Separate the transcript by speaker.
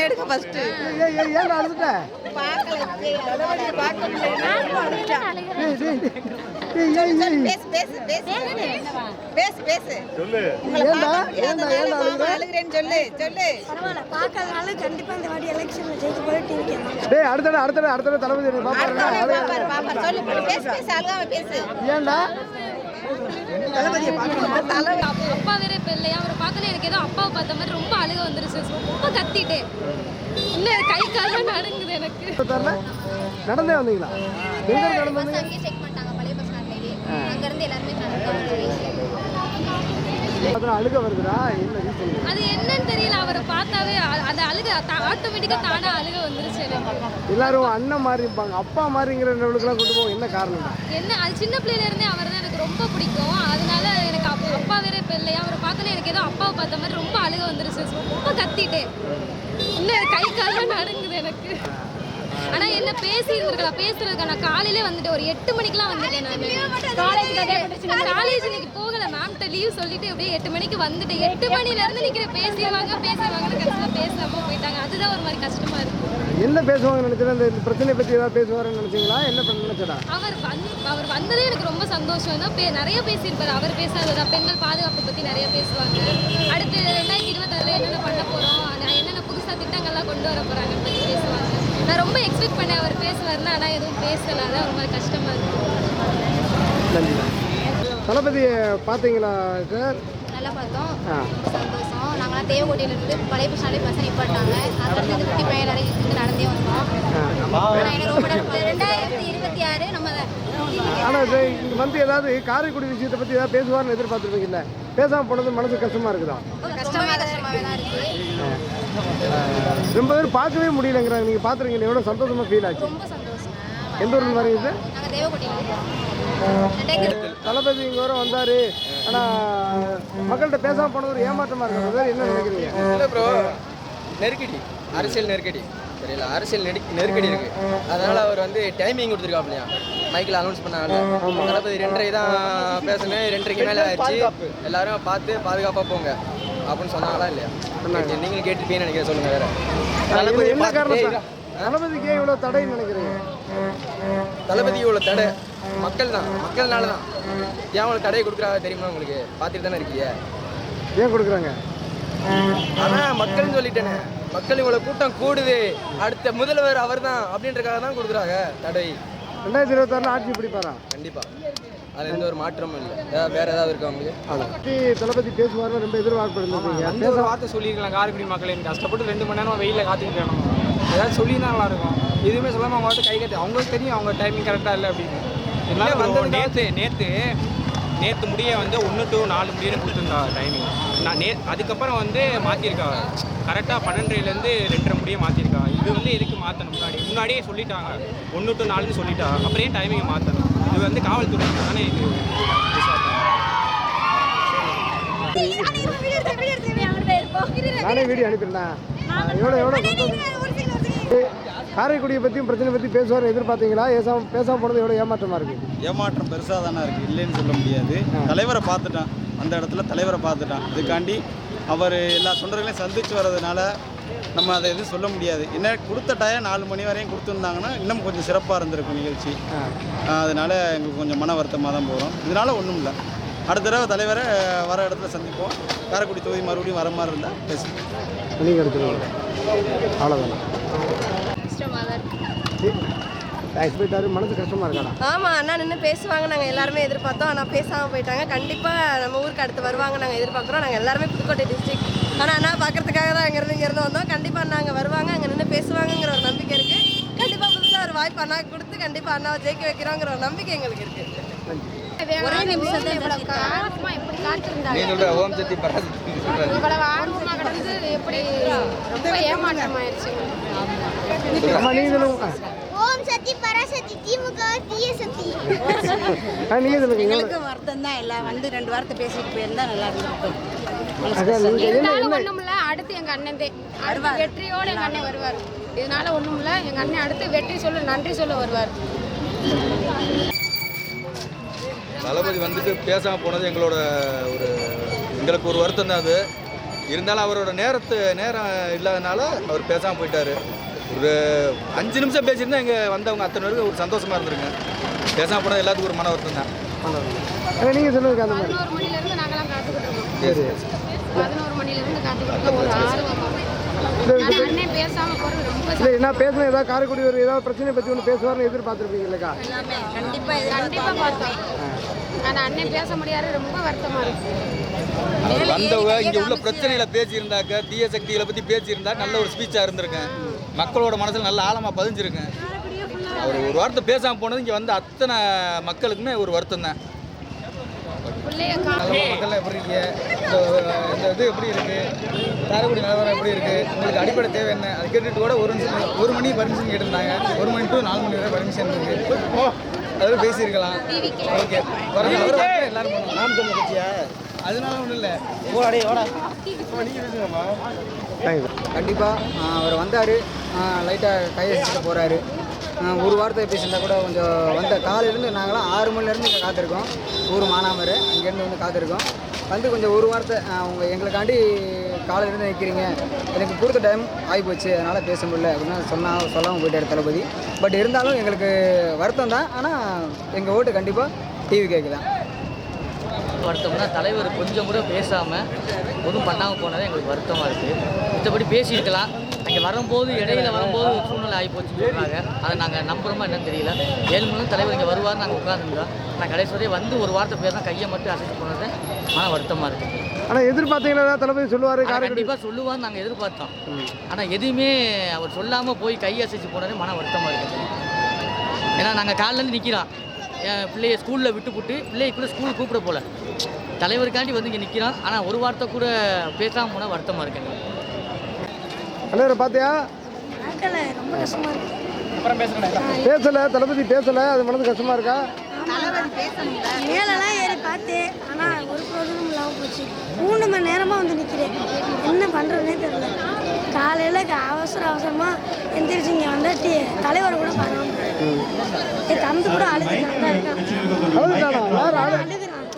Speaker 1: என்ன எடுக்க ஃபர்ஸ்ட்
Speaker 2: ஏன் அழுதுட்ட அடுத்த தளபதி ஏன்டா
Speaker 3: அப்பா வேற இப்ப இல்லையா அவரை பார்த்தோன்னே எனக்கு ஏதோ அப்பாவை பார்த்த மாதிரி ரொம்ப அழுக வந்துருச்சு ரொம்ப கத்திட்டேன் இன்னும் கை காலம் நடுங்குது எனக்கு
Speaker 2: நடந்தே வந்தீங்களா அழுக வருதுடா
Speaker 3: அது என்னன்னு தெரியல அவரை பார்த்தாவே அது அழுக ஆட்டோமேட்டிக்கா தானா அழுக வந்துருச்சு
Speaker 2: எல்லாரும் அண்ணன் மாதிரி இருப்பாங்க அப்பா மாதிரிங்கிற லெவலுக்குலாம் கொண்டு போவோம் என்ன காரணம்
Speaker 3: என்ன அது சின்ன பிள்ளையில இருந்தே அவர் தான் எனக்கு ரொம்ப பிடிக்கும் அதனால எனக்கு அப்பா வேற இப்ப இல்லையா அவரை பார்த்தோன்னே எனக்கு ஏதோ அப்பாவை பார்த்த மாதிரி ரொம்ப அழுக வந்துருச்சு ரொம்ப கத்திட்டேன் இன்னும் கை காலம் நடுங்குது எனக்கு ஆனா என்ன பேசியிருந்திருக்கலாம் பேசுறதுக்கு நான் காலையிலே வந்துட்டு ஒரு 8 மணிக்கெல்லாம் வந்துட்டேன் நான் காலேஜ் இன்னைக்கு போகல மேம்கிட்ட லீவ் சொல்லிட்டு அப்படியே 8 மணிக்கு வந்துட்டேன் 8 மணில இருந்து நிக்கிறேன் பேசுவாங்கன்னு கடைசியில பேசாம போயிட்டாங்க அதுதான் ஒரு மாதிரி கஷ்டமா இருக்கு
Speaker 2: என்ன பேசுவாங்க நினைச்சா இந்த பிரச்சனை பத்தி ஏதாவது பேசுவாருன்னு நினைச்சீங்களா என்ன நினைச்சடா
Speaker 3: அவர் வந்ததே எனக்கு ரொம்ப சந்தோஷம் தான் நிறைய பேசியிருப்பாரு அவர் பேசாததா பெண்கள் பாதுகாப்பு பத்தி நிறைய பேசுவாங்க அடுத்து 2026 என்னென்ன பண்ண போறோம் என்னென்ன புதுசா திட்டங்கள்லாம் கொண்டு வர போறாங்கன்னு பத்தி பேசுவாங்க நான் ரொம்ப எக்ஸ்பெக்ட் பண்ணேன் அவர் பேசுவாருன்னா ஆனால் எதுவும் பேசல அதான் ரொம்ப கஷ்டமா இருக்கு
Speaker 2: தளபதி பார்த்தீங்களா சார்
Speaker 4: நல்லா பார்த்தோம் சந்தோஷம் நாங்களாம் தேவகோட்டையிலிருந்து பழைய பஸ் நிப்பாட்டாங்க அதுலேருந்து இந்த குட்டி பையன் இருந்து நடந்தே வந்தோம் ஆனால் எனக்கு ரொம்ப 2026 நம்ம
Speaker 2: ஆனால் இங்கே வந்து ஏதாவது காரைக்குடி விஷயத்தை பற்றி ஏதாவது பேசுவார்னு எதிர்பார்த்துருப்பீங்கல்ல பேசாமல் போனது மனசு கஷ்டமாக இருக்குதா
Speaker 4: கஷ்டமாகவே தான் இருக்குது
Speaker 2: ரொம்ப பேர் பார்க்கவே முடியலங்கிறாங்க நீங்கள் பார்த்துருக்கீங்க எவ்வளோ சந்தோஷமாக ஃபீல் ஆச்சு
Speaker 4: ரொம்ப சந்தோஷம்
Speaker 2: எந்த ஊர்ல வரீங்க சார்
Speaker 4: நாங்கள் தேவகோட்டையில்
Speaker 2: தளபதி இங்கே வர வந்தார் ஆனால் மக்கள்கிட்ட பேசாமல் போனது ஒரு ஏமாற்றமாக இருக்கிறது என்ன நினைக்கிறீங்க
Speaker 5: இல்லை ப்ரோ நெருக்கடி அரசியல் நெருக்கடி தெரியல அரசியல் நெருக்கடி இருக்கு அதனால அவர் வந்து டைமிங் கொடுத்துருக்காப்லையா மைக்கில் அனௌன்ஸ் பண்ணாங்க தளபதி 2:30 தான் பேசணும் 2:30க்கு மேலே ஆயிடுச்சு எல்லாரும் பார்த்து பாதுகாப்பாக போங்க அப்படின்னு சொன்னாங்களா இல்லையா நீங்களும் கேட்டுருப்பீங்கன்னு நினைக்கிறேன் சொல்லுங்க வேற
Speaker 2: தளபதிக்கு இவ்வளோ தடைன்னு நினைக்கிறீங்க
Speaker 5: தளபதி இவ்வளோ தடை மக்கள்னால தான் ஏன் உங்களுக்கு தடையை கொடுக்குறாங்க தெரியுமா உங்களுக்கு பார்த்துட்டு தானே இருக்கீங்க
Speaker 2: ஏன் கொடுக்குறாங்க
Speaker 5: ஆனால் மக்கள்னு சொல்லிட்டேனே மக்கள் இவ்வளோ கூட்டம் கூடுது அடுத்த முதல்வர் அவர் தான் அப்படின்றக்காக தான் கொடுக்குறாங்க தடை
Speaker 2: 2026 ஆட்சி பிடிப்பாரா
Speaker 5: கண்டிப்பாக அது எந்த ஒரு மாற்றமும் இல்லை வேற ஏதாவது இருக்கா உங்களுக்கு
Speaker 2: தளபதி பேசுவார்னு ரொம்ப எதிர்பார்ப்பு
Speaker 6: அந்த ஒரு வார்த்தை சொல்லியிருக்கலாம் காரைக்குடி மக்கள் எனக்கு கஷ்டப்பட்டு 2 மணி நேரம் வெயிலில் காத்துக்கிட்டு வேணும் ஏதாவது சொல்லியிருந்தா நல்லா இருக்கும் எதுவுமே சொல்லாமல் அவங்க வாட்டு கை கட்டி அவங்களுக்கு தெரியும் அவங்க டைமிங் கரெக்டாக இல்லை அப்படின்னு எல்லாரும் வந்து நேற்று முடிய வந்து 1 to 4 முடியன்னு கொடுத்துருந்தா டைமிங் நான் அதுக்கப்புறம் வந்து மாற்றிருக்காங்க கரெக்டாக 12:30லேருந்து 2:30 முடிய மாற்றிருக்காங்க இது வந்து எதுக்கு மாற்றணும் முன்னாடியே சொல்லிட்டாங்க 1 to 4 சொல்லிட்டாங்க அப்புறம் ஏன் டைமிங்கை மாற்றணும் இது வந்து காவல்துறை தானே இது
Speaker 2: நானே வீடியோ அனுப்பியிருந்தேன் எவ்வளோ காரைக்குடியை பற்றியும் பிரச்சனை பற்றி பேசுவார் எதிர்பார்த்தீங்களா பேசாமல் போனது எவ்வளோ ஏமாற்றமாக இருக்குது
Speaker 7: ஏமாற்றம் பெருசாக தானே இருக்குது இல்லைன்னு சொல்ல முடியாது தலைவரை பார்த்துட்டான் அந்த இடத்துல தலைவரை பார்த்துட்டான் இதுக்காண்டி அவர் எல்லா தொண்டர்களையும் சந்தித்து வர்றதுனால நம்ம அதை எதுவும் சொல்ல முடியாது என்ன கொடுத்த டயம் 4 மணி வரையும் கொடுத்துருந்தாங்கன்னா இன்னும் கொஞ்சம் சிறப்பாக இருந்திருக்கும் நிகழ்ச்சி அதனால் எங்களுக்கு கொஞ்சம் மன வருத்தமாக தான் போகிறோம் இதனால் ஒன்றும் இல்லை அடுத்த தடவை தலைவரை வர இடத்துல சந்திப்போம் காரைக்குடி தொகுதி மறுபடியும் வர மாதிரி இருந்தால் பேசுவோம்
Speaker 2: நீங்கள் எடுத்துருவாங்க அவ்வளோதானே போயிட்டாரு மனசு கஷ்டமாக இருக்காடா
Speaker 1: ஆமாம் அண்ணா நின்று பேசுவாங்க நாங்கள் எல்லாருமே எதிர்பார்த்தோம் ஆனால் பேசாமல் போயிட்டாங்க கண்டிப்பாக நம்ம ஊருக்கு அடுத்து வருவாங்க நாங்கள் எதிர்பார்க்குறோம் நாங்கள் எல்லாருமே புதுக்கோட்டை டிஸ்ட்ரிக்ட் ஆனால் அண்ணா பார்க்கறதுக்காக தான் இங்கேருந்து வந்தோம் கண்டிப்பாக அண்ணா அங்கே வருவாங்க அங்கே நின்று பேசுவாங்கங்கிற ஒரு நம்பிக்கை இருக்குது கண்டிப்பாக புதுசாக ஒரு வாய்ப்பு அண்ணா கொடுத்து கண்டிப்பாக அண்ணாவை ஜெயிக்க வைக்கிறோங்கிற ஒரு நம்பிக்கை எங்களுக்கு இருக்குது
Speaker 4: ஒரே நிமிஷத்தை இவ்வளவு ஆர்வமா எப்படி காத்திருந்தாங்க
Speaker 5: நீ சொல்ற ஓம் சக்தி பராசக்தி
Speaker 4: இவ்வளவு ஆர்வமா கடந்து எப்படி ரொம்ப ஏமாற்றமாயிருச்சு ஓம் சக்தி பராசக்தி திமுக தீய சக்தி
Speaker 1: எங்களுக்கு வருத்தம் தான் எல்லாம் வந்து 2 வாரத்தை பேசிட்டு போயிருந்தா நல்லா இருந்திருக்கும்
Speaker 4: இருந்தாலும் ஒண்ணுமில்ல அடுத்து எங்க அண்ணன் வெற்றியோட எங்க அண்ணன் வருவார் இதனால ஒண்ணுமில்ல எங்க அண்ணன் அடுத்து வெற்றி சொல்ல நன்றி சொல்ல வருவார்
Speaker 8: தளபதி வந்துட்டு பேசாமல் போனது எங்களுக்கு ஒரு வருத்தம் தான் அது இருந்தாலும் அவரோட நேரம் இல்லாதனால அவர் பேசாமல் போயிட்டார். ஒரு 5 நிமிஷம் பேசியிருந்தா இங்கே வந்தவங்க அத்தனை பேருக்கு ஒரு சந்தோஷமாக இருந்திருங்க. பேசாமல் போனால் எல்லாத்துக்கும் ஒரு மன வருத்தம் தான்.
Speaker 2: நீங்கள் சொல்லுங்க அந்த மாதிரி.
Speaker 3: 11 மணிலேருந்து நாங்களாம் காத்துக்கிட்டு இருக்கோம்.
Speaker 2: சரி
Speaker 3: 11 மணிலேருந்து காத்துக்கிட்டு இருக்கோம். ஒரு ஆர்வமா அண்ணன் பேசாமல் போகிறது ரொம்ப
Speaker 2: இல்லை என்ன பேசணும், ஏதாவது காரைக்குடி ஒரு ஏதாவது பிரச்சனையை பற்றி ஒன்று பேசுவார்னு எதிர்பார்த்துருப்பீங்க இல்லைக்கா?
Speaker 3: கண்டிப்பாக பார்த்தோம். ஆனால் அண்ணன் பேச முடியாது, ரொம்ப வருத்தமாக இருக்கு.
Speaker 8: அவர் வந்தவங்க இங்கே உள்ள பிரச்சனைகளை பேசியிருந்தாக்க, தீய சக்திகளை பற்றி பேசியிருந்தா நல்ல ஒரு ஸ்பீச்சாக இருந்திருக்கேன். மக்களோட மனசில் நல்ல ஆழமாக பதிஞ்சிருக்கேன். அவர் ஒரு வார்த்தை பேசாமல் போனது இங்கே வந்து அத்தனை மக்களுக்குமே ஒரு வருத்தம் தான். மக்கள் எப்படி இருக்கு, இந்த இது எப்படி இருக்கு, காரைக்குடி நிலவரம் எப்படி இருக்கு, உங்களுக்கு அடிப்படை தேவை என்ன, அது கேட்டுட்டு கூட ஒரு மணி பர்மிஷன் கேட்டிருந்தாங்க. 1 மணி to 4 மணி வரை பர்மிஷன் இருக்கு. அதில் பேசியிருக்கலாம். ஓகே எல்லாரும் நாம் சொல்ல கட்சியா, அதனால ஒன்றும் இல்லை.
Speaker 6: கண்டிப்பாக அவர் வந்தார், லைட்டாக கையெழுத்து போகிறாரு. ஒரு வார்த்தை பேசியிருந்தா கூட கொஞ்சம் வந்த காலையிலேருந்து நாங்களாம் 6 மணிலேருந்து இங்கே காத்திருக்கோம். ஊர் மானாமர் இங்கேருந்து வந்து காத்திருக்கோம். வந்து கொஞ்சம் ஒரு வார்த்தை அவங்க எங்களுக்காண்டி காலையிலேருந்து நிற்கிறீங்க, எனக்கு கொடுத்த டைம் ஆகிப்போச்சு, அதனால் பேச முடியல அப்படின்னு சொல்லாமல் போயிட்டார் தளபதி. பட் இருந்தாலும் எங்களுக்கு வருத்தம் தான். ஆனால் எங்கள் ஓட்டு கண்டிப்பாக டிவி கேட்கு தான்.
Speaker 9: வருத்தம்னா தலைவர் கொஞ்சம் கூட பேசாமல் ஒன்றும் பண்ணாமல் போனதே எங்களுக்கு வருத்தமாக இருக்குது. மற்றபடி பேசியிருக்கலாம். அங்கே வரும்போது இடையில வரும்போது சூழ்நிலை ஆகிப்போச்சுன்னு சொல்கிறாங்க. அதை நாங்கள் நம்புகிறோமா என்னன்னு தெரியல. 7 மணி தலைவர் இங்கே வருவார், நாங்கள் உட்காந்துருந்தோம். நான் கடைசி வரையும் வந்து ஒரு வார்த்தை பேர் தான் கையை மட்டும் அசைச்சு போனது ஆனால் வருத்தமாக இருக்குது.
Speaker 2: ஆனால் எதிர்பார்த்தீங்களா தளபதி சொல்லுவார்?
Speaker 9: கண்டிப்பாக சொல்லுவான்னு நாங்கள் எதிர்பார்த்தோம். ஆனால் எதுவுமே அவர் சொல்லாமல் போய் கையை அசைச்சு போனதே மன வருத்தமாக இருக்குது. ஏன்னா நாங்கள் காலிலேருந்து நிற்கிறோம், என் பிள்ளைய ஸ்கூலில் விட்டுப்புட்டு பிள்ளைய கூட ஸ்கூலுக்கு கூப்பிட போல தலைவருக்காண்டி வந்து இங்கே நிற்கிறோம். ஆனால் ஒரு வார்த்தை கூட பேசாமல் போனால் வருத்தமாக இருக்குங்க.
Speaker 2: தலைவரை பார்த்தியா?
Speaker 3: ரொம்ப கஷ்டமாக இருக்கு.
Speaker 2: பேசலை, தளபதி பேசலை, அது மனது கஷ்டமாக இருக்கா?
Speaker 3: மேலெல்லாம் ஏறி பார்த்தேன், ஆனால் ஒரு ப்ரோஜனம் இல்லாமல் போச்சு. 3 மணி நேரமாக வந்து நிற்கிறேன், என்ன பண்ணுறதுனே தெரியல. காலையில் அவசரமாக எந்திரிச்சு இங்கே வந்தாட்டி தலைவர் கூட பார்க்கலாம். என் தம்பி கூட அழுதுதான் இருக்கான்.
Speaker 2: அழுதுறான்.